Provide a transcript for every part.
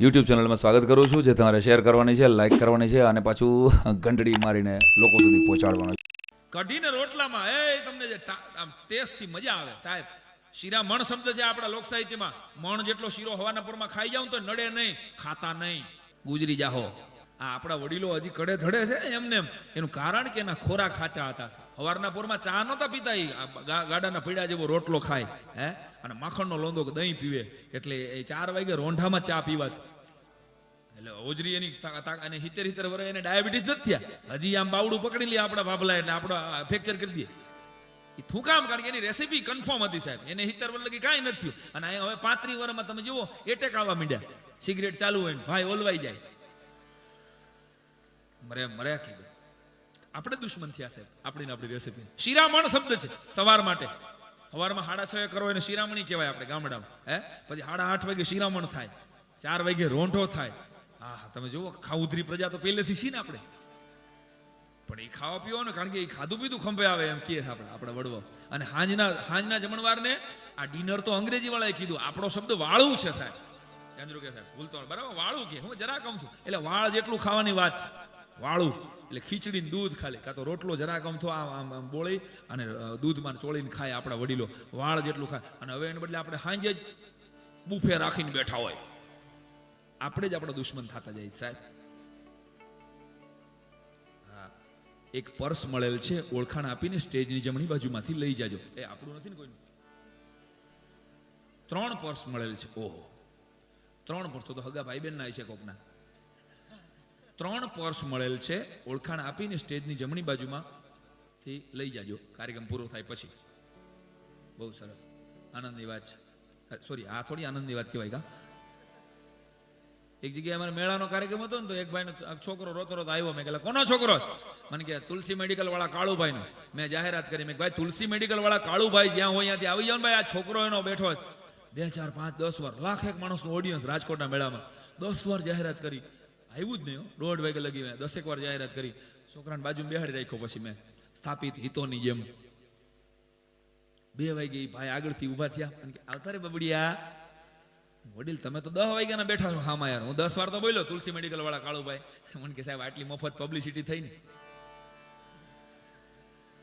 YouTube ચેનલમાં સ્વાગત કરું છું, જે તમારે શેર કરવાની છે, લાઈક કરવાની છે અને પાછું ઘંટડી મારીને લોકો સુધી પહોંચાડવાનું છે. કઢીને રોટલામાં તમને જે આમ ટેસ્ટથી મજા આવે સાહેબ. શીરા મણ શબ્દ છે આપણા લોક સાહિત્યમાં. મણ જેટલો શીરો હવાના પોરમાં ખાઈ જાવ તો નડે નહીં, ખાતા નહીં, ગુજરી જાહો. આ આપણા વડીલો હજી કડે ધડે છે ને એમને એમ. એનું કારણ કે એના ખોરાક ખાચા હતા. હવારના પોરમાં ચા નહોતા પીતા, ગાડાના પીડા જેવો રોટલો ખાય અને માખણનો લોંદો દહીં પીવે. એટલે એ 4 વાગે રોંઢામાં ચા પીવાત. એટલે ઓજરી એની અને 70 વર્ષ એને ડાયાબિટીસ નથી થયા. હજી આમ બાવડું પકડી લે આપણા બાબલા, એટલે આપણો ફ્રેક્ચર કરી દે. એ થૂકામ, કારણ કે એની રેસીપી કન્ફર્મ હતી સાહેબ. એને 70 વર્ષ લગી કાંઈ નથી થયું. અને હવે 35 વર્ષમાં તમે જુઓ એટેક આવવા માંડ્યા. સિગરેટ ચાલુ હોય ને ભાઈ ઓલવાઈ જાય. મર્યા કીધું આપણે દુશ્મન થયા સાહેબ આપણી રેસીપી. શિરામણ શબ્દ છે સવાર માટે. સવારમાં 6:30 કરો એને શિરામણી કહેવાય આપણે ગામડામાં. પછી 8:30 વાગે શિરામણ થાય, 4 વાગે રોંઢો થાય. હા, તમે જુઓ ખાઉધરી પ્રજા તો પહેલેથી છીએ ને આપણે. પણ એ ખાવા પીવો ને, કારણ કે એ ખાધું પીધું ખંભે આવે એમ કહે આપણા વડવો. અને હાંજના જમણવારને આ ડિનર તો અંગ્રેજી વાળાએ કીધું. આપણો શબ્દ વાળું છે સાહેબ. કે સાહેબ ભૂલતો બરાબર, વાળું કે હું જરા કમ છું. એટલે વાળ જેટલું ખાવાની વાત છે. વાળું એટલે ખીચડી દૂધ ખાલી, કાં તો રોટલો જરા કમથો આમ બોળી અને દૂધમાં ચોળીને ખાય આપણા વડીલો. વાળ જેટલું ખાય. અને હવે એને બદલે આપણે સાંજે જ બુફે રાખીને બેઠા હોય. આપણે જ આપણો દુશ્મન થતા જાય સાહેબ. હા, એક પર્સ મળેલ છે, ઓળખાણ આપીને સ્ટેજની જમણી બાજુમાંથી લઈ જાજો. એ આપણું નથી ને કોઈનું. 3 પર્સ મળેલ છે. ઓહો, 3 પર્સ તો હગા ભાઈ બેન ના છે કોકના. 3 પર્સ મળેલ છે, ઓળખાણ આપીને સ્ટેજની જમણી બાજુમાંથી લઈ જાજો કાર્યક્રમ પૂરો થાય પછી. બહુ સરસ, આનંદની વાત છે. સોરી, આ થોડી આનંદની વાત કહેવાય કા. એક જગ્યાએ અમારે મેળાનો કાર્યક્રમ હતો ને, તો એક ભાઈનો છોકરો રોતો આવ્યો. મેં કહેલા કોનો છોકરો? મને કે તુલસી મેડિકલ વાળા કાળુભાઈનો. મેં જાહેરાત કરી, મેં ભાઈ તુલસી મેડિકલ વાળા કાળુભાઈ જ્યાં હોય ત્યાંથી આવી જાવ ને ભાઈ. આ છોકરો એનો બેઠો જ 2, 4, 5, 10 વાર, લાખ એક માણસનું ઓડિયન્સ રાજકોટના મેળામાં. 10 વાર જાહેરાત કરી, આવ્યું જ નહીં. 1:30 વાગે લગી મેં 10 વાર જાહેરાત કરી. છોકરાને બાજુ બેહાડી રાખ્યો. પછી મેં સ્થાપિત હિતોની જેમ 2 વાગે ભાઈ આગળથી ઊભા થયા. આવતા રે બબડિયા. વડીલ તમે તો 10 વાગ્યાના બેઠા છો હામાં યાર. હું 10 વાર તો બોલ્યો તુલસી મેડિકલ વાળા કાળુભાઈ. મને કે સાહેબ આટલી મફત પબ્લિસિટી થઈ ને,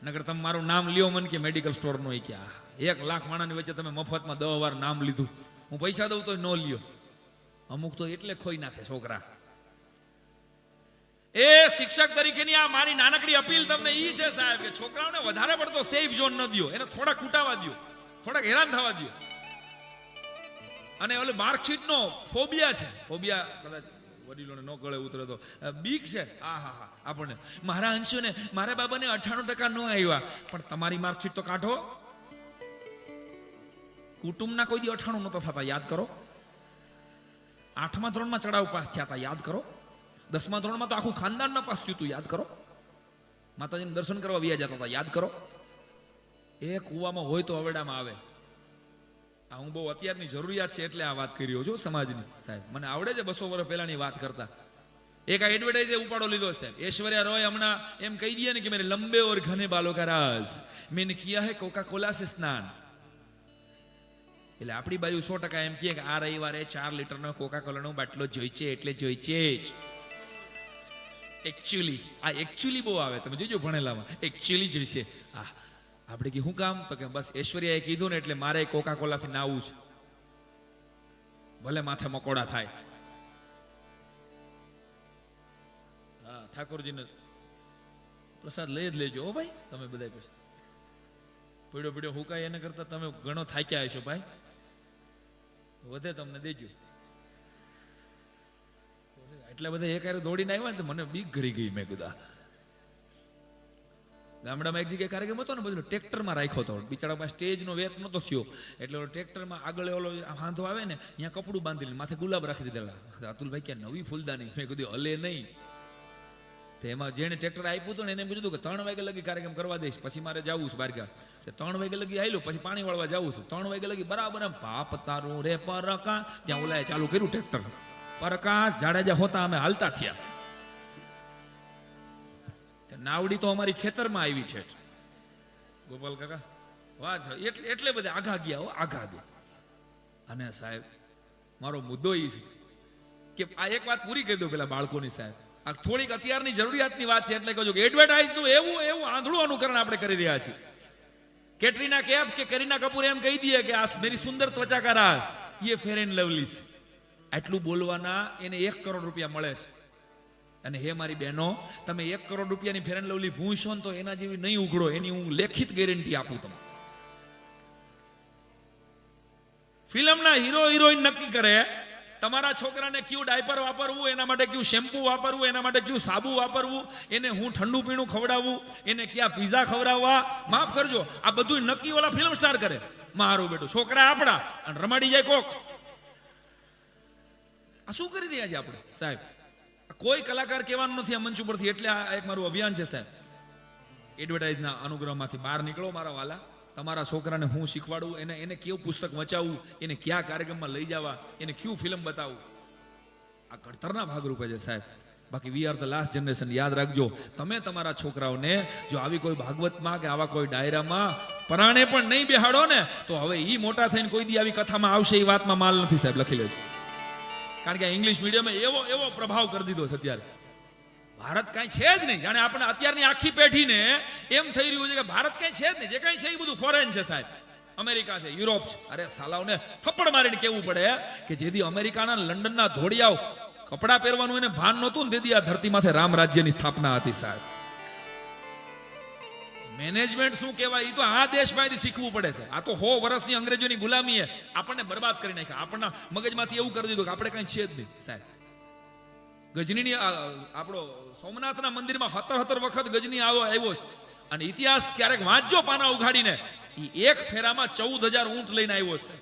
નગર તમે મારું નામ લ્યો. મને કે મેડિકલ સ્ટોર નો. કે 1 લાખ માણાની વચ્ચે તમે મફતમાં 10 વાર નામ લીધું. હું પૈસા દઉં તો ન લ્યો. અમુક તો એટલે ખોઈ નાખે છોકરા. એ શિક્ષક તરીકેની આ મારી નાનકડી અપીલ તમને ઈ છે સાહેબ, કે છોકરાઓને વધારે પડતો સેફ ઝોન ન દો. એને થોડા કૂટાવા દો, થોડાક હેરાન થવા દો. અને ઓલે માર્કશીટ નો ફોબિયા છે. ફોબિયા કદાચ વડીલોને ન ગળે ઉતરે તો બીક છે. હા આપણને મારા અંશુને મારા બાબાને 98% ન આવ્યા, પણ તમારી માર્કશીટ તો કાઢો. કુટુંબના કોઈ દી 98 નહોતા થતા, યાદ કરો. 8મા ધોરણમાં ચડાવ પાસ થયા હતા, યાદ કરો. 10મા ધોરણમાં તો આખું ખાનદાન ના પાસ થયું હતું, યાદ કરો. માતાજીને દર્શન કરવા વ્યા જતા હતા, યાદ કરો. એ કુવામાં હોય તો અવેડામાં આવે. આ હું બહુ અત્યારની જરૂરિયાત છે એટલે આ વાત કરી રહ્યો છું સમાજની સાહેબ. મને આવડે છે 200 વર્ષ પહેલાની વાત કરતા. એક આ એડવર્ટાઇઝ ઉપાડો લીધો સાહેબ. ऐश्वर्या रॉय હમણાં એમ કહી દે ને કે મેરે લંબે और घने बालों का राज मैंने किया है कोका कोला से स्नान. એટલે આપણી બાજુ 100% એમ કહે કે આ રવિવારે 4 લીટરનો કોકા કોલાનો બાટલો જોઈ છે, એટલે જોઈ છે જ. એકચ્યુઅલી બહુ આવે, તમે જોજો ભણેલામાં એકચ્યુઅલી જોઈશે. આપણે કે શું કામ? તો કે બસ ઐશ્વર્યાએ કીધું ને એટલે મારે કોકા કોલાથી નાવું છે, ભલે માથે મકોડા થાય. હા, ઠાકોરજીને પ્રસાદ લઈ જ લેજો હો ભાઈ. તમે બધા પછી પીડ્યો હુકાય એને કરતા તમે ઘણો થાક્યા હશો ભાઈ. વધે તમને દેજો. એટલા બધા એક હારે દોડીને આવ્યા ને તો મને બીક ઘરી ગઈ. મેં કીધા ગામડામાં એક જગ્યાએ કાર્યક્રમ હતો ને, બધું ટ્રેક્ટરમાં રાખ્યો હતો. બિચારા પાસે સ્ટેજનો વેત નહોતો થયો, એટલે ટ્રેક્ટરમાં આગળ ઓલો વાંધો આવે ને, અહીંયા કપડું બાંધી માથે ગુલાબ રાખી દીધેલા. અતુલભાઈ ક્યાં નવી ફૂલદાની? મેં કીધું હલે નહીં. તો એમાં જેને ટ્રેક્ટર આપ્યું હતું ને એને એમ કીધું કે 3 વાગે લગી કાર્યક્રમ કરવા દઈશ, પછી મારે જવું છે બારગામ. 3 વાગે લગી આવેલું, પછી પાણી વાળવા જવું છું. 3 વાગે લગી બરાબર એમ પાપ તારું રે પરકા ત્યાં ઓલાએ ચાલુ કર્યું ટ્રેક્ટર. પરકા જાડેજા હોતા અમે હાલતા થયા. નાવડી તો અમારી ખેતરમાં આવી છે ગોપાલ કાકા. વાહ, એટલે બધા આઘા ગયા હો, આઘા ગયા. અને સાહેબ મારો મુદ્દો એ છે કે આ એક વાત પૂરી કરી દો પેલા બાળકોની સાહેબ, આ થોડીક અત્યારની જરૂરિયાતની વાત છે એટલે કહું છું કે એડવર્ટાઇઝનું એવું આંધળું અનુકરણ આપણે કરી રહ્યા છીએ. કેટરીના કૈફ કે કરીના કપૂર એમ કહી દઈએ કે આ મેરી સુંદર ત્વચા કા રાજ ये फेयर एंड लवली છે. આટલું બોલવાના એને 1 કરોડ રૂપિયા મળે છે. અને હે મારી બહેનો, તમે 1 કરોડ રૂપિયાની ફેર એન્ડ લવલી ભૂંશો ને તો એના જેવી નહીં ઉઘડો, એની હું લેખિત ગેરંટી આપું તમને. ફિલ્મના હીરો હિરોઈન નક્કી કરે તમારા છોકરાને કયું ડાયપર વાપરવું, એના માટે કયું શેમ્પુ વાપરવું, એના માટે કયું સાબુ વાપરવું, એને હું ઠંડુ પીણું ખવડાવવું, એને ક્યાં પીઝા ખવડાવવા, માફ કરજો આ બધું નક્કી ઓલા ફિલ્મ સ્ટાર કરે. મારું બેટું છોકરા આપણા અને રમાડી જાય કોક. આ શું કરી રહ્યા છે આપણે સાહેબ? કોઈ કલાકાર કહેવાનું નથી આ મંચ ઉપરથી, એટલે આ એક મારું અભિયાન છે સાહેબ. એડવર્ટાઇઝના અનુગ્રહમાંથી બહાર નીકળો મારા વાલા. તમારા છોકરાને હું શીખવાડું, એને કેવું પુસ્તક વંચાવવું, એને કયા કાર્યક્રમમાં લઈ જવા, એને કયું ફિલ્મ બતાવવું, આ ઘડતરના ભાગરૂપે છે સાહેબ. બાકી we are the last generation. યાદ રાખજો, તમે તમારા છોકરાઓને જો આવી કોઈ ભાગવતમાં કે આવા કોઈ ડાયરામાં પરાણે પણ નહીં બેહાડો ને તો હવે ઈ મોટા થઈને કોઈ દી આવી કથામાં આવશે એ વાતમાં માલ નથી સાહેબ, લખી લેજો. કારણ કે ઇંગ્લિશ મીડિયમે એવો પ્રભાવ કરી દીધો છે અત્યારે. ભારત કાંઈ છે જ નહીં. જાણે આપણે અત્યારની આખી પેઢીને એમ થઈ રહ્યું છે કે ભારત કાંઈ છે જ નહીં. જે કાંઈ છે એ બધું ફોરેન છે સાહેબ. અમેરિકા છે, યુરોપ છે. અરે સાલાઓને થપ્પડ મારીને કેવું પડે કે જેથી અમેરિકાના લંડનના ધોળિયાઓ કપડાં પહેરવાનું એને ભાન નહોતું ને તેથી આ ધરતી માથે રામ રાજ્યની સ્થાપના હતી સાહેબ. મેનેજમેન્ટ શું કહેવાય એ તો આ દેશમાંથી શીખવું પડે છે. આ તો 100 વર્ષની અંગ્રેજોની ગુલામીએ આપણને બરબાદ કરી નાખ્યા. આપણના મગજમાંથી એવું કરી દીધું કે આપણે કાંઈ છે જ નહીં સાહેબ. ગજનીની આપણો સોમનાથના મંદિરમાં 17 વખત ગજની આવ્યો છે. અને ઇતિહાસ ક્યારેક વાંચજો પાના ઉઘાડીને, એ એક ફેરામાં 14,000 ઊંટ લઈને આવ્યો છે.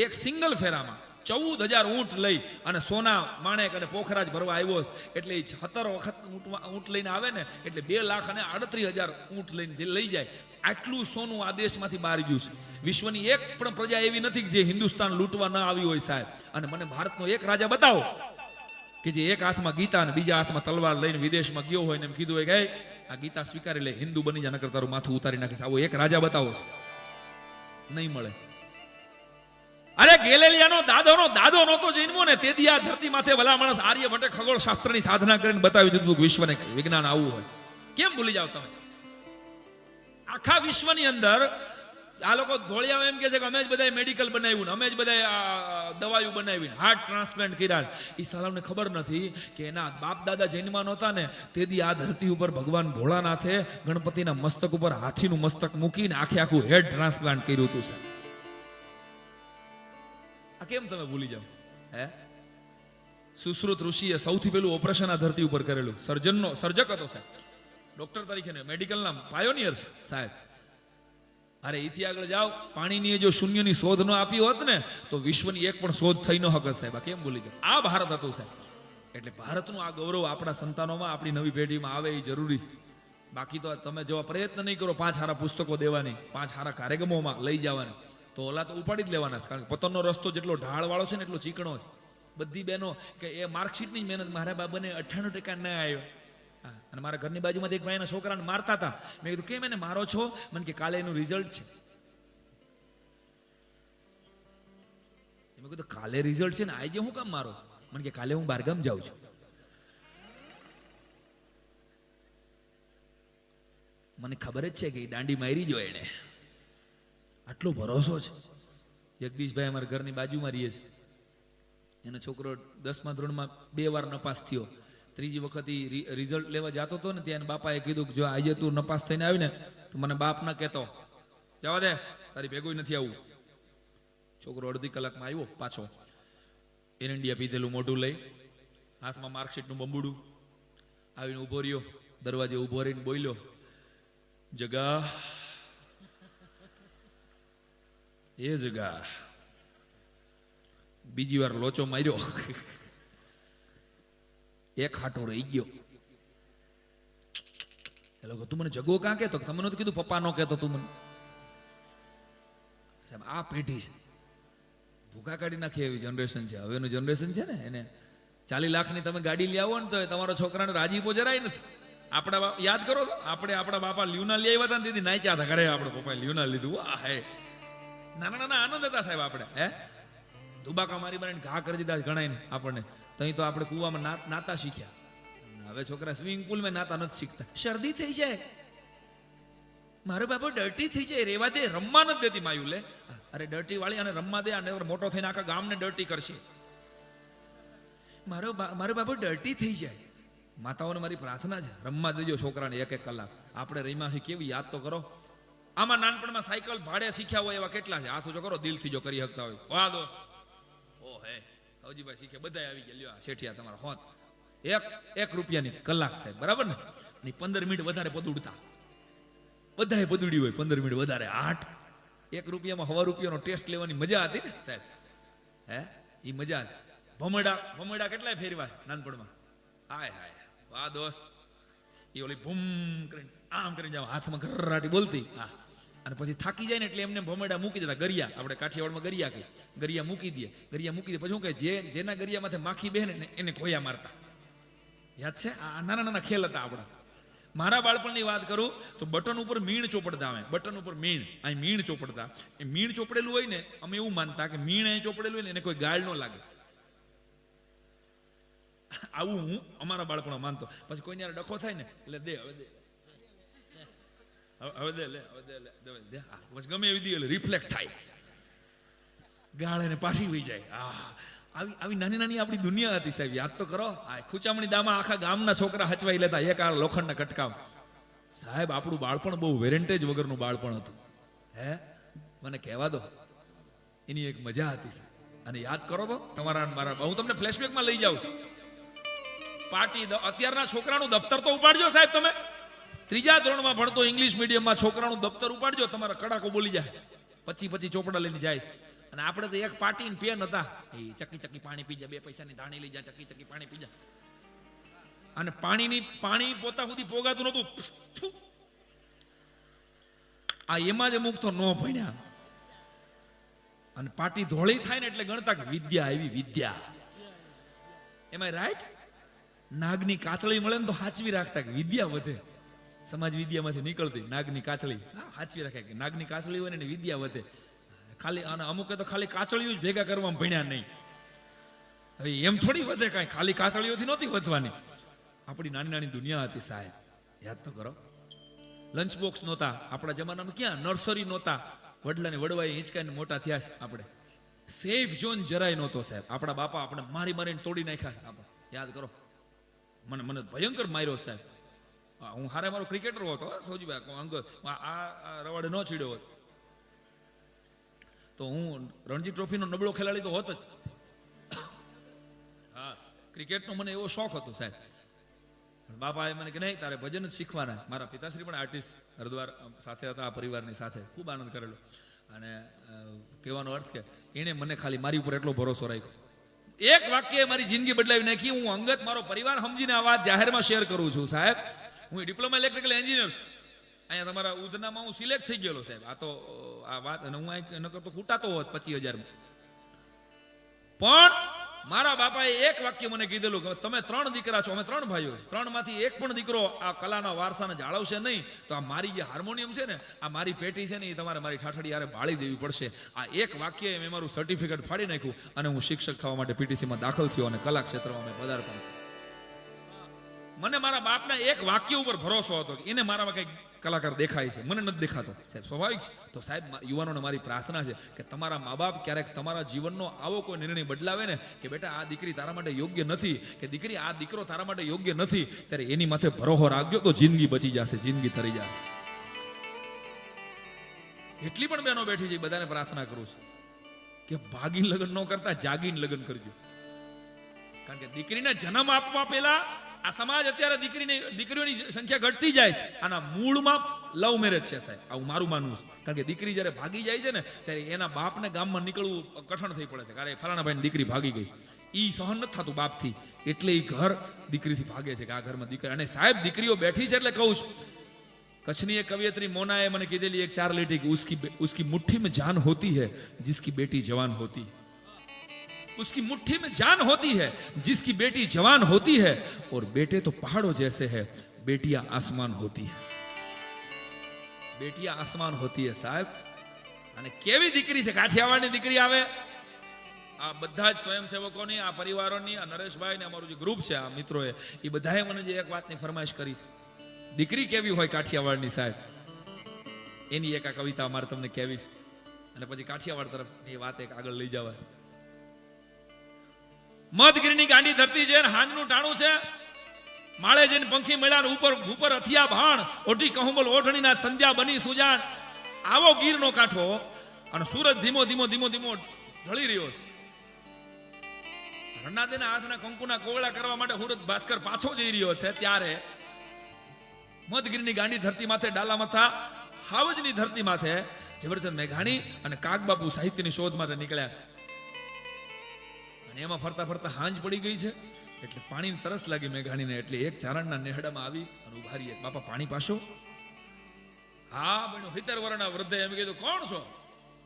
એક સિંગલ ફેરામાં 14,000 ઊંટ લઈ અને સોના માણેક અને પોખરાજ ભરવા આવ્યો છે. એટલે 17 વખત ઊંટ લઈને આવે ને એટલે 2,38,000 ઊંટ લઈને જે લઈ જાય, આટલું સોનું આ દેશમાંથી બહાર ગયું છે. વિશ્વની એક પણ પ્રજા એવી નથી જે હિન્દુસ્તાન લૂંટવા ન આવી હોય સાહેબ. અને મને ભારતનો એક રાજા બતાવો કે જે એક હાથમાં ગીતા અને બીજા હાથમાં તલવાર લઈને વિદેશમાં ગયો હોય ને એમ કીધું હોય કે આ ગીતા સ્વીકારી લે, હિન્દુ બની જા, નકર તારું માથું ઉતારી નાખીશ. આવો એક રાજા બતાવો છે, નહીં મળે. અરે ગેલેલિયાનો દાદો નહોતો જન્મો ને તેથી આ ધરતી માથે ભલા માણસ આર્યભટ્ટે ખગોળ શાસ્ત્રની સાધના કરીને બતાવી દીધું કે વિશ્વને વિજ્ઞાન આવું હોય. કેમ ભૂલી જાવ તમે? આખા વિશ્વની અંદર આ લોકો ધોળિયાઓ એમ કે છે કે અમે જ બધાય મેડિકલ બનાવ્યું ને અમે જ બધાય દવાઓ બનાવી, હાર્ટ ટ્રાન્સપ્લાન્ટ કર્યા. એ સાલાઓને ખબર નથી કે એના બાપ દાદા જન્મા નહોતા ને તેથી આ ધરતી ઉપર ભગવાન ભોળાનાથે ગણપતિના મસ્તક ઉપર હાથીનું મસ્તક મૂકીને આખું હેડ ટ્રાન્સપ્લાન્ટ કર્યું હતું સાહેબ. આ કેમ તમે ભૂલી જાવ? હે, સુશ્રુત ઋષિએ સૌથી પહેલું ઓપરેશન આ ધરતી ઉપર કરેલું. સર્જક હતો સાહેબ, ડોક્ટર તરીકે ને મેડિકલના પાયોનિયર છે સાહેબ. અરે ઇથી આગળ જાઓ, પાણીની જો શૂન્યની શોધ ન આપી હોત ને તો વિશ્વની એક પણ શોધ થઈ ન હકત સાહેબ. આ કેમ ભૂલી જાવ? આ ભારત હતું સાહેબ. એટલે ભારતનું આ ગૌરવ આપણા સંતાનોમાં, આપણી નવી પેઢીમાં આવે એ જરૂરી છે. બાકી તો તમે જો પ્રયત્ન નહીં કરો 5 સારા પુસ્તકો દેવાની, 5 સારા કાર્યક્રમોમાં લઈ જવાની, તો ઓલા તો ઉપાડી જ લેવાના છે. કારણ કે પતનનો રસ્તો જેટલો ઢાળવાળો છે ને એટલો ચીકણો છે. બધી બહેનો કે એ માર્કશીટની મહેનત, મારા બાબાને 98% ના આવ્યો. અને મારા ઘરની બાજુમાં એક ભાઈના છોકરાને મારતા હતા. મેં કીધું કેમ એને મારો છો? મને કે કાલે એનું રિઝલ્ટ છે. મેં કીધું કાલે રિઝલ્ટ છે ને આજે હું કામ મારો? મને કે કાલે હું બહારગામ જાઉં છું. મને ખબર જ છે કે દાંડી મારી જો એને, આટલો ભરોસો છે. જગદીશભાઈ અમારા ઘરની બાજુમાં રહીએ છે. એનો છોકરો 10મા ધોરણમાં 2 વાર નપાસ થયો. 3જી વખત રિઝલ્ટ લેવા જતો હતો ને ત્યાં બાપાએ કીધું કે જો આજે તું નપાસ થઈને આવી ને તો મને બાપ ના કહેતો, જવા દે તારી ભેગું નથી આવું. છોકરો અડધી કલાકમાં આવ્યો પાછો, એર ઇન્ડિયા પીધેલું મોઢું લઈ, હાથમાં માર્કશીટનું બંબુડું, આવીને ઊભો રહ્યો. દરવાજે ઊભો રહીને બોલ્યો, જગા એ જગા. બીજી વાર લોચો માર્યો, એક હાટો રહી ગયો. એ લોકો તું મને જગો કાં કહેતો? તમે નહોતું કીધું પપ્પા નો કહેતો તું મને? સાહેબ આ પેઢી છે, ભૂખા કાઢી નાખે એવી જનરેશન છે. હવેનું જનરેશન છે ને એને 40 લાખની તમે ગાડી લઈ આવો ને તો તમારા છોકરાને રાજીપો જરાય નથી. આપણા યાદ કરો તો આપણા બાપા લ્યુના લઈ આવ્યા હતા ને દીદી નાચ્યા હતા ઘરે. આપણે પપ્પાએ લ્યુના લીધું. વાહ હે, નાના આનંદ હતા સાહેબ. આપણે હે દુબાકા મારીને ઘા કરી દીધા ગણાય ને આપણને. તઈ તો આપણે કૂવામાં નાતા શીખ્યા. હવે છોકરા સ્વિમિંગ પુલમાં નાતા નથી શીખતા. શરદી થઈ જાય, મારો બાપો ડર્ટી થઈ જાય, રેવા દે, રમવા નથી દેતી માયું. લે અરે ડર્ટી વાળી અને રમવા દે, અને મોટો થઈને આખા ગામને ડર્ટી કરશે. મારો બાપો ડર્ટી થઈ જાય. માતાઓને મારી પ્રાર્થના છે, રમવા દેજો છોકરાને 1-1 કલાક. આપણે રમ્યા છે કેવી યાદ તો કરો. આમાં નાનપણમાં સાયકલ ભાડે શીખ્યા હોય એવા કેટલા છે, હાથ ઊંચો કરો દિલથી જો કરી શકતા હોય. વાહ દો ઓ હે હવજીભાઈ શીખે, બધા આવી ગયા. લ્યો શેઠિયા તમારા હોત 1 રૂપિયાની કલાક સાહેબ, બરાબર ને? 15 મિનિટ વધારે પદુડતા, બધાએ પદુડી હોય 15 મિનિટ વધારે. 1 રૂપિયામાં 1.25 રૂપિયાનો ટેસ્ટ લેવાની મજા હતી ને સાહેબ. હે એ મજા હતી. ભમરડા કેટલાય ફેરવા નાનપણમાં. હાય હાય વાહ દોસ્ત. એ ઓલી ભૂમ કરીને આમ કરીને જાવ, હાથમાં ઘરરાટી બોલતી. હા, અને પછી થાકી જાય ને એટલે એમને ભમરડા મૂકી દેતા. ગરિયા, આપણે કાઠિયાવાડમાં ગરિયા કહીએ. ગરિયા મૂકી દે પછી શું કહે, જેના ગરિયામાંથી માખી બેહે ને એને ખોયા મારતા. યાદ છે? આ નાના નાના ખેલ હતા આપણા. મારા બાળપણની વાત કરું તો બટન ઉપર મીણ ચોપડતા. અમે બટન ઉપર અહીં મીણ ચોપડતા. એ મીણ ચોપડેલું હોય ને, અમે એવું માનતા કે મીણ અહીં ચોપડેલું હોય ને એને કોઈ ગાળ ન લાગે. આવું હું અમારા બાળપણમાં માનતો. પછી કોઈ યાર ડખો થાય ને એટલે દે હવે દે હવે દે લે હવે દે લે દે. પછી ગમે એવી દે રિફ્લેક્ટ થાય, ગાળ એને પાછી વહી જાય. આવી નાની નાની આપણી દુનિયા હતી સાહેબ. યાદ તો કરો. આ ખૂચામણી દામાં આખા ગામના છોકરા હચવાઈ લેતા, એક આ લોખંડના કટકામ. સાહેબ આપણું બાળપણ બહુ વેરેન્ટેજ વગરનું બાળપણ હતું. હે મને કહેવા દો, એની એક મજા હતી સાહેબ. અને યાદ કરો તો તમારા મારા, હું તમને ફ્લેશબેકમાં લઈ જાઉં. પાર્ટી અત્યારના છોકરાનું દફતર તો ઉપાડજો સાહેબ. તમે 3જા ધોરણમાં ભણતો ઇંગ્લિશ મીડિયમમાં છોકરાનું દફતર ઉપાડજો, તમારા કડાકો બોલી જાય. 25 ચોપડા લઈને જાય. અને આપણે તો એક પાર્ટી ને પેન હતા, એ ચકી પાણી પી જા, 2 પૈસાની ધાણી લઈ જા, ચકી પાણી પી જા. અને પાણી પોતા સુધી પોગાતું નતું. આ એમાં જ અમુક તો ન ભણ્યા. અને પાર્ટી ધોળી થાય ને એટલે ગણતા કે વિદ્યા આવી, વિદ્યા. એમાં રાઈટ? નાગની કાચળી મળે ને તો હાચવી રાખતા કે વિદ્યા વધે. સમાજ વિદ્યામાંથી નીકળતી નાગની કાચળી હાચવી રાખે કે નાગની કાચળી હોય ને વિદ્યા વધે. ખાલી અને અમુકે તો ખાલી કાચળીઓ જ ભેગા કરવામાં ભણ્યા નહીં. હવે એમ થોડી વધે કાંઈ, ખાલી કાચળીઓથી નહોતી વધવાની. આપણી નાની નાની દુનિયા હતી સાહેબ. યાદ તો કરો. લંચ બોક્સ નહોતા આપણા જમાનામાં. ક્યાં નર્સરી નહોતા. વડલાને વડવાઈ હિંચકાઈને મોટા થયા છે આપણે. સેફ ઝોન જરાય નહોતો સાહેબ. આપણા બાપા આપણે મારીને તોડી નાખ્યા. આપણે યાદ કરો. મને ભયંકર માર્યો સાહેબ. હું હારે મારો ક્રિકેટર હતો સૌજીભાઈ અંગ. આ રવાડે ન ચીડ્યો હોત તો હું રણજી ટ્રોફીનો નબળો ખેલાડી તો હોત જ. હા, ક્રિકેટનો મને એવો શોખ હતો સાહેબ. બાપાએ મને કે નહીં તારે ભજન જ શીખવાના. મારા પિતાશ્રી પણ આર્ટિસ્ટ હરિદ્વાર સાથે હતા, આ પરિવારની સાથે ખૂબ આનંદ કરેલો. અને કહેવાનો અર્થ કે એણે મને ખાલી મારી ઉપર એટલો ભરોસો રાખ્યો. એક વાક્યે મારી જિંદગી બદલાવી નાખી. હું અંગત મારો પરિવાર સમજીને આ વાત જાહેરમાં શેર કરું છું સાહેબ. હું ડિપ્લોમા ઇલેક્ટ્રિકલ એન્જિનિયર છું. અહીંયા તમારા ઉધનામાં હું સિલેક્ટ થઈ ગયેલો સાહેબ. આ તો આ વાત, અને હું ન કરતો કૂટાતો હોત 25,000. પણ મારા બાપાએ એક વાક્ય મને કીધેલું કે તમે 3 દીકરા છો, અમે 3 ભાઈઓ. 3માંથી એક પણ દીકરો આ કલાના વારસાને જાળવશે નહીં તો આ મારી જે હાર્મોનિયમ છે ને, આ મારી પેટી છે ને, એ તમારે મારી ઠાઠડી યારે બાળી દેવી પડશે. આ એક વાક્યએ મેં મારું સર્ટિફિકેટ ફાડી નાખ્યું અને હું શિક્ષક થવા માટે પીટીસીમાં દાખલ થયો અને કલા ક્ષેત્રમાં મેં પદાર્પણ. મને મારા બાપના એક વાક્ય ઉપર ભરોસો હતો કે એને મારામાં કંઈક કલાકાર દેખાય છે, મને નથી દેખાતો સાહેબ. સ્વાભાવિક છે. તો સાહેબ યુવાનોને મારી પ્રાર્થના છે કે તમારા મા બાપ ક્યારેક તમારા જીવનનો આવો કોઈ નિર્ણય બદલાવે ને કે બેટા આ દીકરી તારા માટે યોગ્ય નથી, કે દીકરી આ દીકરો તારા માટે યોગ્ય નથી, ત્યારે એની માથે ભરોસો રાખજો તો જિંદગી બચી જશે, જિંદગી તરી જશે. એટલી પણ બહેનો બેઠી છે, બધાને પ્રાર્થના કરું છું કે ભાગીને લગ્ન ન કરતા જાગીને લગ્ન કરજો. કારણ કે દીકરીને જન્મ આપવા પહેલા આ સમાજ અત્યારે દીકરીઓની સંખ્યા ઘટતી જાય છે. આના મૂળમાં લવ મેરેજ છે સાહેબ. આવું મારું માનવું છે. કારણ કે દીકરી જ્યારે ભાગી જાય છે ને ત્યારે એના બાપને ગામમાં નીકળવું કઠણ થઈ પડે છે. કારણ કે ફલાણા ભાઈની દીકરી ભાગી ગઈ, એ સહન નથી થતું બાપથી, એટલે એ ઘર દીકરીથી ભાગે છે કે આ ઘરમાં દીકરી. અને સાહેબ દીકરીઓ બેઠી છે એટલે કહું છું, કચ્છની એક કવિયત્રી મોનાએ મને કીધેલી એક 4 લીટી કે ઉસકી મુઠ્ઠી में जान होती है जिसकी बेटी जवान होती है, उसकी मुट्ठी में जान होती है जिसकी बेटी जवान होती है, और बेटे तो पहाड़ों जैसे है, बेटियां आसमान होती है. बेटियां आसमान होती है साहब. અને કેવી દીકરી છે, કાઠિયાવાડની દીકરી આવે, આ બધા જ સ્વયંસેવકોની, આ પરિવારોની, આ નરેશભાઈ ને અમારું જે ગ્રુપ છે, આ મિત્રોએ, એ બધાએ મને જે એક વાતની ફરમાઈશ કરી છે, દીકરી કેવી હોય કાઠિયાવાડની સાહેબ, એની એક આ કવિતા અમારે તમને કહેવી છે, અને પછી કાઠિયાવાડ તરફ એ વાત એક આગળ લઈ જવાય. મધગીરની ગાંડી ધરતી છે, હાંજનું ટાણું છે, માળે જઈને પંખી મળ્યા, ઉપર ઉપર અથિયા ભાણ, ઓઠી કહુંબલ ઓઢણીના સંધ્યા બની સુજાણ. આવો ગીરનો કાંઠો, અને સૂરજ ધીમો ધીમો ધીમો ધીમો ઢળી રહ્યો છે. રણાદેના હાથના કંકુના કોવળા કરવા માટે સુરત ભાસ્કર પાછો જઈ રહ્યો છે, ત્યારે મધગીરની ગાંડી ધરતી માથે, ડાલા માથા હાવજની ધરતી માથે ઝવેરચંદ મેઘાણી અને કાગબાપુ સાહિત્યની શોધ માટે નીકળ્યા છે. અને એમાં ફરતા ફરતા હાંજ પડી ગઈ છે, એટલે પાણીની તરસ લાગી મેઘાણીને, એટલે એક ચારણના નેહડામાં આવી અને ઉભા રહી. બાપા પાણી પાશો? હા બન્યું. 70 વર્ષના વૃદ્ધે એમ કીધું, કોણ છો?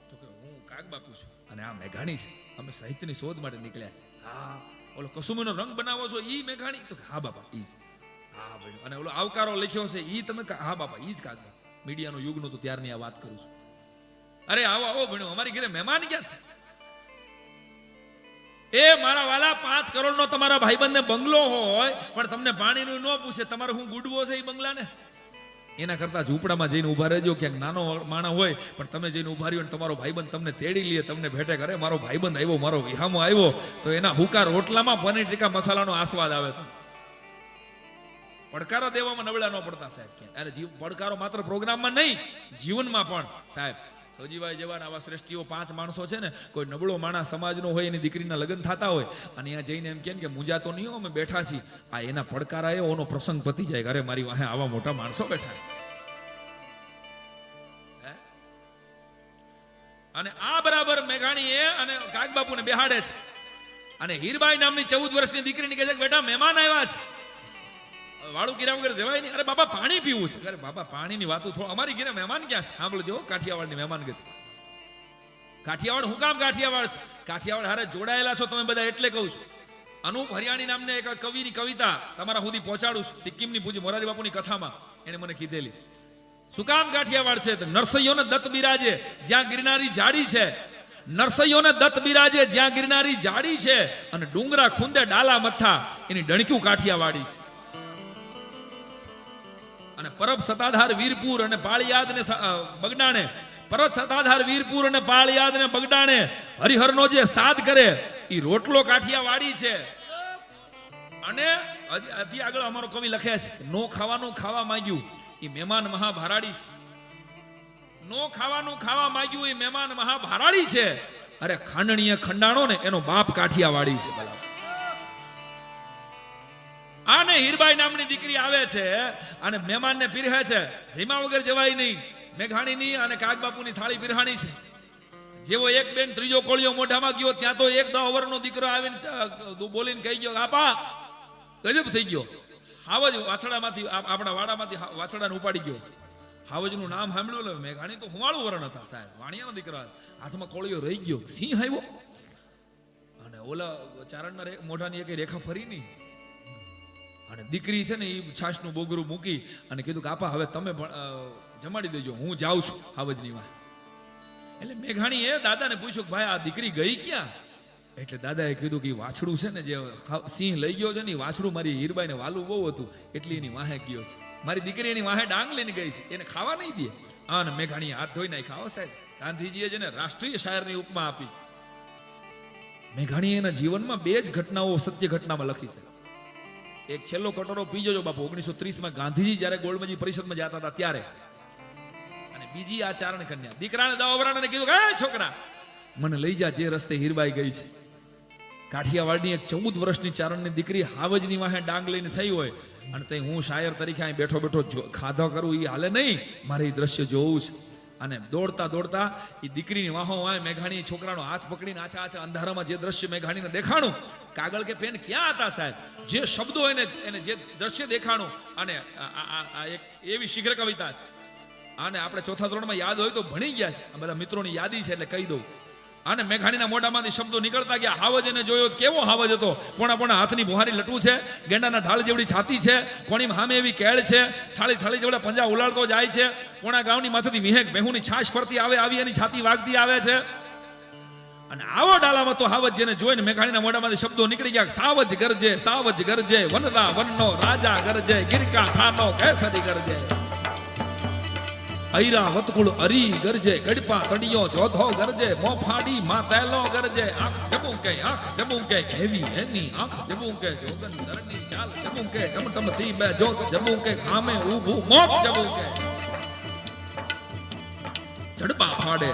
તો કે હું કાગબાપુ છું, અને આ મેઘાણી છે, અમે સાહિત્યની શોધ માટે નીકળ્યા છે. હા, ઓલો કસુમીનો રંગ બનાવો છો ઈ મેઘાણી? તો હા બાપા ઈ જ. હા બન્યું. અને ઓલો આવકારો લખ્યો છે ઈ તમે? હા બાપા ઈ જ કાગબાપુ. મીડિયાનું યુગનું તો ત્યારની આ વાત કરું છું. અરે આવો આવો ભણ્યો, અમારી ઘરે મહેમાન ક્યાં છે? એ મારા વાલા 5 કરોડનો તમારા ભાઈબંધને બંગલો હોય, પણ તમને પાણીનું ન પૂછે, તમારે હું ગુડવો છે એ બંગલાને? એના કરતા ઝૂંપડામાં જઈને ઉભા રહેજો. ક્યાંક નાનો માણસ હોય પણ તમે જઈને ઉભા રહ્યો, તમારો ભાઈબંધ તમને તેડી લે, તમને ભેટે કરે, મારો ભાઈબંધ આવ્યો, મારો વિહામો આવ્યો, તો એના હુકા રોટલામાં પનીર ટીકા મસાલાનો આસ્વાદ આવે. તો પડકારો દેવામાં નબળા ન પડતા સાહેબ. ક્યાં પડકારો માત્ર પ્રોગ્રામમાં નહીં, જીવનમાં પણ સાહેબ. સૌજીભાઈ જેવા આવા શ્રેષ્ઠીઓ 5 માણસો છે ને, કોઈ નબળો માણસ સમાજનો હોય, એની દીકરીના લગ્ન થતા હોય, અને અહીંયા જઈને એમ કે મુંજા તો નહીં, અમે બેઠા છીએ, આ એના પડકારા એનો પ્રસંગ પતી જાય, અરે મારી વાહે આવા મોટા માણસો બેઠા છે. અને આ બરાબર મેઘાણીએ અને કાગબાપુને બેહાડે છે, અને હીરબાઈ નામની 14 વર્ષની દીકરીની કહે છે કે બેટા મહેમાન આવ્યા છે, વાળું કિરા વગર જવાય નહીં. અરે બાપા પાણી પીવું છે. અરે બાપા પાણીની વાતો થોડો, અમારી ઘરે મહેમાન ક્યાં? સાંભળજો, કાઠિયાવાડની મહેમાન ગતિ. કાઠિયાવાડ હું કામ કાઠિયાવાડ છે? કાઠિયાવાડ હારે જોડાયેલા છો તમે બધા એટલે કહું છું. અનુપ હરિયાણી નામના એક કવિની કવિતા તમારા સુધી પહોંચાડું છું, સિક્કિમની પૂજી મોરારી બાપુની કથામાં એને મને કીધેલી. શું કામ કાઠિયાવાડ છે? નરસૈયોને દત્ત બિરાજે જ્યાં ગિરનારી જાડી છે, નરસૈયોને દત્ત બિરાજે જ્યાં ગિરનારી જાડી છે, અને ડુંગરા ખૂંદે ડાલા મથા, એની ડણક્યું કાઠિયાવાડી છે. અને પરબ સતાધાર વીરપુર અને પાળિયાદ ને બગડાણે, પરબ સતાધાર વીરપુર અને પાળિયાદ ને બગડાણે હરિહરનો જે સાદ કરે ઈ રોટલો કાઠિયાવાડી છે. અને હજી આગળ અમારો કવિ લખે છે, નો ખાવાનું ખાવા માંગ્યું ઈ મહેમાન મહાભારાડી છે. નો ખાવાનું ખાવા માંગ્યું ઈ મહેમાન મહાભારાડી છે. અરે ખાંડણીએ ખંડાણો ને એનો બાપ કાઠિયાવાડી છે. બરાબર. આને હીરબાઈ નામની દીકરી આવે છે અને મહેમાનને પીરહે છે, જેમાં વગર જવાય નહીં. મેઘાણીની અને કાગબાપુની થાળી પીરહાણી છે. જેવો એક બેન ત્રીજો કોળિયો મોઢામાં ગયો, ત્યાં તો 10 વર્ષનો દીકરો આવીને બોલીને કહી ગયો, આપા ગજબ થઈ ગયો. હાવજ વાછડામાંથી, આપણા વાડામાંથી વાછડાને ઉપાડી ગયો. હાવજનું નામ સાંભળ્યું. મેઘાણી તો હુવાળું વરણ હતા સાહેબ, વાણિયાનો દીકરો, હાથમાં કોળિયો રહી ગયો, સિંહ આવ્યો, અને ઓલા ચારણના મોઢાની એક રેખા ફરી નહીં. અને દીકરી છે ને એ છાશનું બોગરું મૂકી અને કીધું કે આપા હવે તમે જમાડી દેજો, હું જાઉં છું હાવજની માં. એટલે મેઘાણીએ દાદાને પૂછ્યું કે ભાઈ આ દીકરી ગઈ ક્યાં? એટલે દાદાએ કીધું કે વાછડું છે ને જે સિંહ લઈ ગયો છે ને, વાછડું મારી હીરબાઈને વાલું બહુ હતું એટલે એની વાહે ગયો છે. મારી દીકરી એની વાહે ડાંગ લઈને ગઈ છે, એને ખાવા નહીં દે. અને મેઘાણીએ હાથ ધોઈ નાખી. ખાઓ સાહેબ, ગાંધીજીએ જેને રાષ્ટ્રીય શાયરની ઉપમા આપી. મેઘાણીએ એના જીવનમાં 2 જ ઘટનાઓ સત્ય ઘટનામાં લખી છે. એક છેલ્લો કટોરો પી જજો બાપુ, 1930માં ગાંધીજી જ્યારે ગોળમજી પરિષદમાં જતા હતા ત્યારે. અને બીજી આ ચારણ કન્યા દીકરાને દાવરાને કીધું, હે છોકરા મને લઈ જા જે રસ્તે હીરબાઈ ગઈ છે. કાઠિયાવાડની એક 14 વર્ષની ચારણની દીકરી હાવજની વાહે ડાંગ લઈને થઈ હોય, અને તે હું શાયર તરીકે અહીં બેઠો બેઠો ખાધો કરું એ હાલે નહીં, મારે એ દ્રશ્ય જોવું છે. અને દોડતા દોડતા એ દીકરીની વાહો વાય મેઘાણી છોકરાનો હાથ પકડીને આછા આછા અંધારામાં જે દ્રશ્ય મેઘાણીને દેખાણું, કાગળ કે પેન ક્યાં હતા સાહેબ, જે શબ્દો એને જે દ્રશ્ય દેખાણું. અને આ એક એવી શીઘ્ર કવિતા છે, આને આપણે 4થા ધોરણમાં યાદ હોય તો ભણી ગયા છે. આ બધા મિત્રોની યાદી છે એટલે કહી દઉં. અને મેઘાણીના મોઢામાંથી શબ્દો નીકળતા ગયા. હાવજ એને જોયો, કેવો હાવજ હતો, પોણા પોણા હાથની બુહારી લટવું છે, ગેંડાના ઢાળ જેવડી છાતી છે, કોણી હામે એવી કેળ છે, થાળી થાળી જેવડા પંજા ઉલાળતો જાય છે, પોણા ગામની માથેથી વિહેક ભેહુની છાશ ફરતી આવે આવી એની છાતી વાગતી આવે છે. અને આવો ડાલામાં તો હાવજ જેને જોઈને મેઘાણીના મોઢામાંથી શબ્દો નીકળી ગયા. સાવજ ગરજે વનરા વનનો રાજા ગરજે, ગિરકા ખાનો કેસરી ગરજે, ઐરા વતકુળ અરી ગરજે, ગડપા તડિયો જોધો ગરજે, મોફાડી માં તેલો ગરજે, આંખ જબુકે કેવી એની આંખ જબુકે, જોગન નરની ચાલ જબુકે, ટમટમતી બે જોત જબુકે, ખામે ઊભું મોત જબુકે. જડબા ફાડે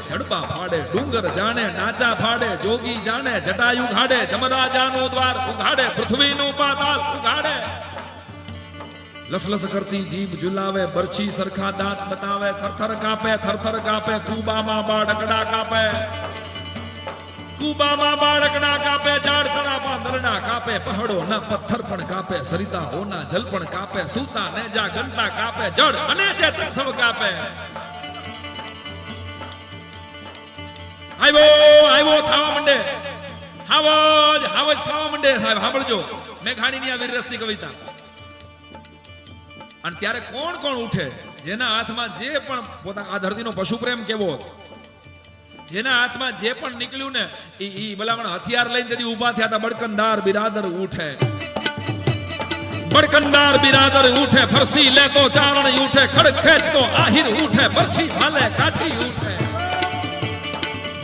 ડુંગર જાણે નાચા ફાડે, જોગી જાણે જટાયુ ઘાડે, જમરાજાનું દ્વાર ઉઘાડે, પૃથ્વીનું પાતાળ ઉઘાડે. લસલસ કરતી જીભ ઝુલાવે, બરછી સરખા દાંત બતાવે, થરથર કાપે, કુબામાં બાળકડા કાપે, ઝાડ તળાપા નરડા કાપે, પહાડો ના પથ્થર પણ કાપે, સરિતા હોના જલ પણ કાપે, સૂતા નેજા ઘંટા કાપે, જડ અને ચેતન સૌ કાપે. આવ્યો થવા માંડે, હાવજ થવા માંડે. સાહેબ સાંભળજો મેઘાણીની આ વીરરસની કવિતા. અને ત્યારે કોણ કોણ ઉઠે? જેના હાથમાં જે પણ પોતાના આ ધરતીનો પશુ પ્રેમ કેવો, જેના હાથમાં જે પણ નીકળ્યું ને એ ભલામણ હથિયાર લઈને તેથી ઊભા થયા હતા. બળકંદાર બિરાદર ઉઠે, ફરસી લેતો ચારણ ઉઠે, ખડક ખેંચતો આહિર ઉઠે, બરછી ચાલે કાઠી ઉઠે,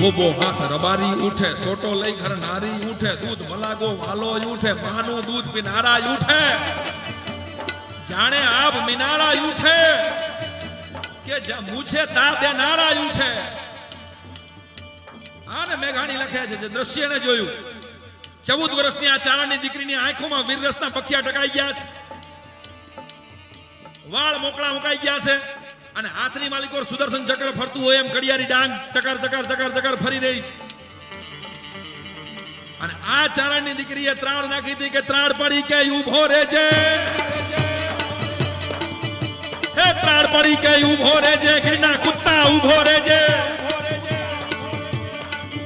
ગોબો હાથ રબારી ઉઠે, સોટો લઈ ઘર નારી ઉઠે, દૂધ મલાગો વાલો ઉઠે, માનું દૂધ પીનારા ઉઠે, જાણે આપ મિનારા ઉઠે કે મૂછે તા દેનારા ઉઠે. આને મેઘાણી લખે છે જે દ્રશ્યને જોયું. 14 વર્ષની આ ચારણની દીકરીની આંખોમાં વીરરસના પખિયા ટકાઈ ગયા છે, વાળ મોકળા મુકાઈ ગયા છે, અને હાથની માલિકો સુદર્શન ચક્ર ફરતું હોય એમ કડિયારી ડાંગ ચકર ફરી રહી છે. અને આ ચારણની દીકરીએ ત્રાળ નાખી હતી કે ત્રાળ પડી કે ઊભો રહેજે, ત્રાળ પડી કે ઊભો રહેજે, ગીરના કુત્તા ઊભો રહેજે,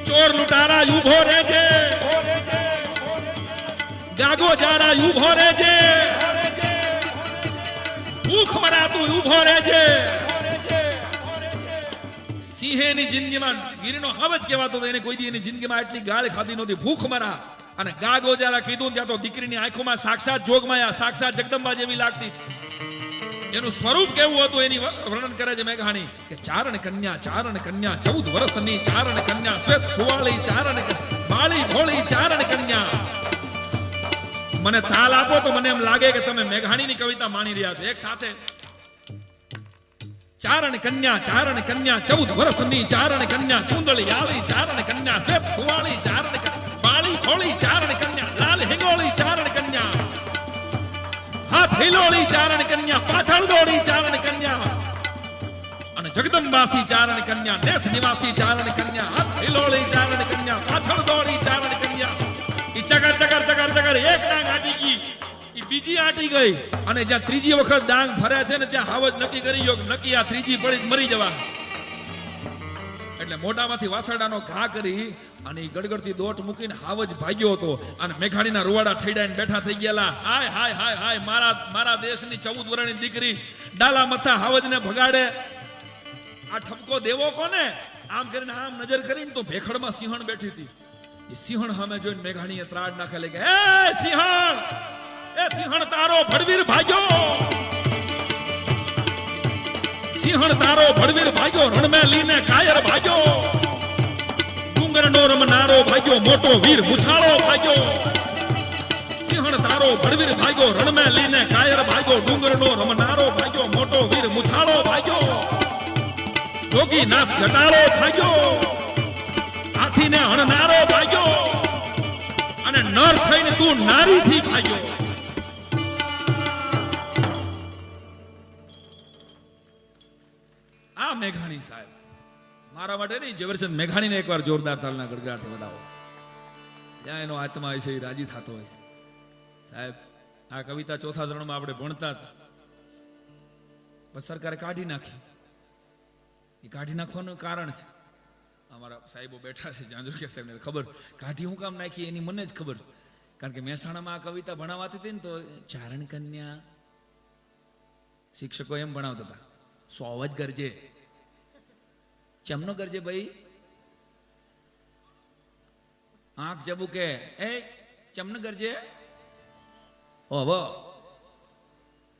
ચોર લૂંટારા ઊભો રહેજે, ગાગો જારા ઊભો રહેજે, ભૂખ મરાતું ઊભો રહેજે. સિંહેની જિંદગીમાં ગીરનો હવજ કહેવાતો હતો, એને કોઈ દી એની જિંદગીમાં એટલી ગાળ ખાધી નહોતી. ભૂખ મરા અને ગાગો જારા કીધું ત્યાં તો દીકરીની આંખોમાં સાક્ષાત જોગમાયા, સાક્ષાત જગદંબા જેવી લાગતી. એનું સ્વરૂપ કેવું હતું એની વર્ણન કરે છે મેઘાણી કે ચારણ કન્યા 14 વર્ષની ચારણ કન્યા, શ્વેત સુવાળી ચારણ બાળી ભોળી ચારણ કન્યા. મને તાલ આપો તો મને એમ લાગે કે તમે મેઘાણીની કવિતા માણી રહ્યા છો એક સાથે. ચારણ કન્યા 14 વર્ષની ચારણ કન્યા, ચૂંદળી આળી ચારણ કન્યા, શ્વેત સુવાળી ચારણ કન્યા, બાળી ભોળી ચારણ કન્યા, લાલ હિંગોળી ચારણ કન્યા, હાથ હિલોળી ચારણ કન્યા, પાછળ દોડી ચારણ કન્યા, અને જગદંબાસી ચારણ કન્યા, દેશ નિવાસી ચારણ કન્યા, હાથ હિલોળી ચારણ કન્યા, પાછળ દોડી ચારણ કન્યા. ઈ ચકર એક ડાંગ આટી ગઈ, ઈ બીજી આટી ગઈ, અને જ્યાં ત્રીજી વખત ડાંગ ફરે છે ને ત્યાં હાવજ નક્કી કરી ગયો નક્કી આ ત્રીજી પડી મરી જવા. એટલે મોઢામાંથી વાસરડાનો ઘા કરી અને ઈ ગડગડતી દોટ મૂકીને હાવજ ભાગ્યો હતો. અને મેઘાણીના રૂવાડા ઠેડાઈને બેઠા થઈ ગયેલા. હાય મારા દેશની 14 વર્ષની દીકરી ડાલા મથા હાવજને ભગાડે. આ ઠપકો દેવો કોને? આમ કરીને આમ નજર કરીને તો ભેખડમાં સિંહણ બેઠી હતી. એ સિંહણ સામે જોઈને મેઘાણીએ ત્રાડ નાખે કે એ સિંહણ તારો ભડવીર ભાગ્યો, સિંહણ તારો ભડવીર ભાગ્યો, રણમેલીને કાયર ભાગ્યો, ડુંગરનો રમનારો ભાગ્યો, મોટો વીર મુછાળો ભાગ્યો. સિંહણ તારો ભડવીર ભાગ્યો, રણમેલીને કાયર ભાગ્યો, ડુંગરનો રમનારો ભાગ્યો, મોટો વીર મુછાળો ભાગ્યો, જોગી નાથ જટાળો ભાગ્યો, હાથીને હણનારો ભાગ્યો, અને નર થઈને તું નારીથી ભાગ્યો. આ મેઘાણી સાહેબ મારા માટે નહીં, ઝવેરચંદ મેઘાણીને એકવાર જોરદાર તાલના ગડગડાટ વધાવો. જ્યાં એનો આત્મા હોય છે એ રાજી થતો હોય છે. સાહેબ આ કવિતા 4થા ધોરણમાં આપણે ભણતા હતા, બસ સરકારે કાઢી નાખી. એ કાઢી નાખવાનું કારણ છે, અમારા સાહેબો બેઠા છે જાંજુકિયા સાહેબને ખબર કાઢી હું કામ નાખી એની મને જ ખબર છે. કારણ કે મહેસાણામાં આ કવિતા ભણાવાતી હતી ને તો ચારણ કન્યા શિક્ષકો એમ ભણાવતા હતા, 100 જ ગરજે. ચમનો ગરજે ભાઈ? આંખ જબુ કે એ ચમન કરજે ઓહો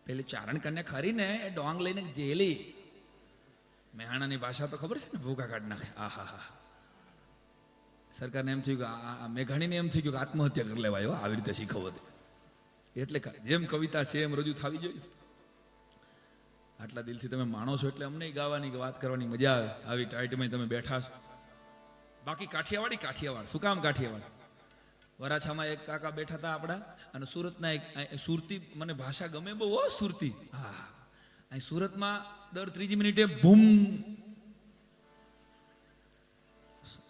પેલી ચારણ કન્યા ખરી ને એ ડોંગ લઈને જેલી મેહાણાની ભાષા તો ખબર છે ને, ભૂકા કાઢ નાખે. આહા હા. સરકારને એમ થયું કે આ મેઘાણીને એમ થયું કે આત્મહત્યા કરી લેવાય આવી રીતે શીખવો. એટલે જેમ કવિતા છે એમ રજૂ થવી જોઈએ. આટલા દિલથી તમે માણો છો એટલે અમને ગાવાની કે વાત કરવાની મજા આવે. આવી ટાઈટમાં તમે બેઠા છો. બાકી કાઠિયાવાડ શું કામ કાઠિયાવાડ? વરાછામાં એક કાકા બેઠા હતા આપણા, અને સુરતના એક સુરતી, મને ભાષા ગમે બહુ હો સુરતી. હા, અહીં સુરતમાં દર 3 મિનિટે બૂમ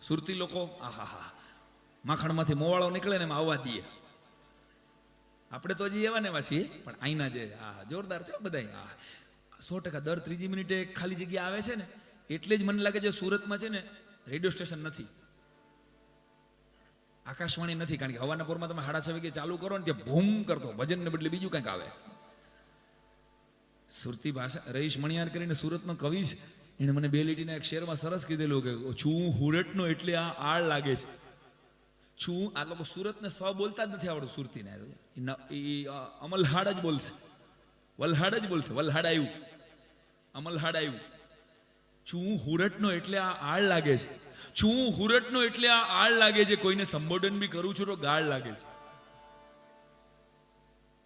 સુરતી લોકો આહા હા માખણમાંથી મોવાળો નીકળે ને એમાં આવવા દઈએ. આપણે તો હજી એવા ને એવા છીએ, પણ અહીંના જે જોરદાર છે બધા. 100% દર 3 મિનિટે ખાલી જગ્યા આવે છે ને, એટલે જ મને લાગે છે સુરતમાં છે ને રેડિયો સ્ટેશન નથી, આકાશવાણી નથી. કારણ કે હવાના પોરમાં તમે 6:30 વાગે ચાલુ કરો ને ત્યાં ભૂમ કરતો ભજનને બદલે બીજું કંઈક આવે. સુરતી ભાષા, રહીશ મણિયાર કરીને સુરતનો કવિ છે, એને મને 2 લીટીના એક શેરમાં સરસ કીધેલું કે છું હુરટનો એટલે આ આળ લાગે છે. છું, આ લોકો સુરતને સ્વ બોલતા જ નથી આવડતું. સુરતીને અમલહાડ જ બોલશે, વલહાડ જ બોલશે. વલહાડ આવ્યું, અમલહાડ આવ્યું. છું હુરટનો એટલે આ આળ લાગે છે. છું હુરટનો એટલે આ આળ લાગે છે. કોઈને સંબોધન બી કરું છું તો ગાળ લાગે છે.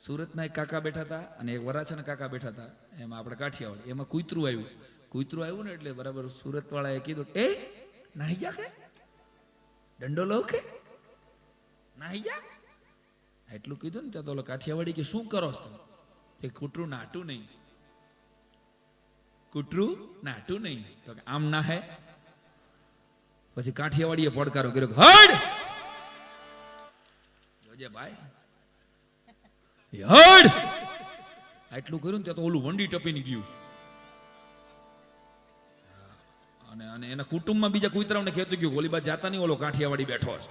સુરતના એક કાકા બેઠા હતા અને એક વરાછાના કાકા બેઠા હતા. એમાં આપણે કાઠિયાવાડ, એમાં કૂતરું આવ્યું ને એટલે બરાબર સુરત વાળાએ કીધું, એ નાહી જા કે દંડો લો કે નાહી જા. એટલું કીધું ને ત્યાં તો કાઠિયાવાડી કે શું કરો છો તમે? કે કૂતરું નાટું નહીં, કૂતરું નાટું નહીં. તો કે આમ ના હે. પછી કાઠિયાવાડીએ પડકારો કર્યો, હડ જોજે ભાઈ, હડ. આટલું કર્યું ને ત્યાં તો ઓલું વંડી ટપીને ગયું. અને એના કુટુંબમાં બીજા કુતરાઓને કહેતું ગયું, ઓલી બાદ જાતા નહીં, ઓલો કાઠિયાવાડી બેઠો છે,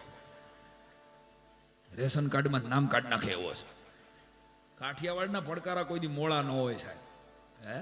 રેશન કાર્ડમાં નામ કાઢ નાખે એવો છે. કાઠિયાવાડના પડકારા કોઈ દી મોળા ન હોય સાહેબ. હે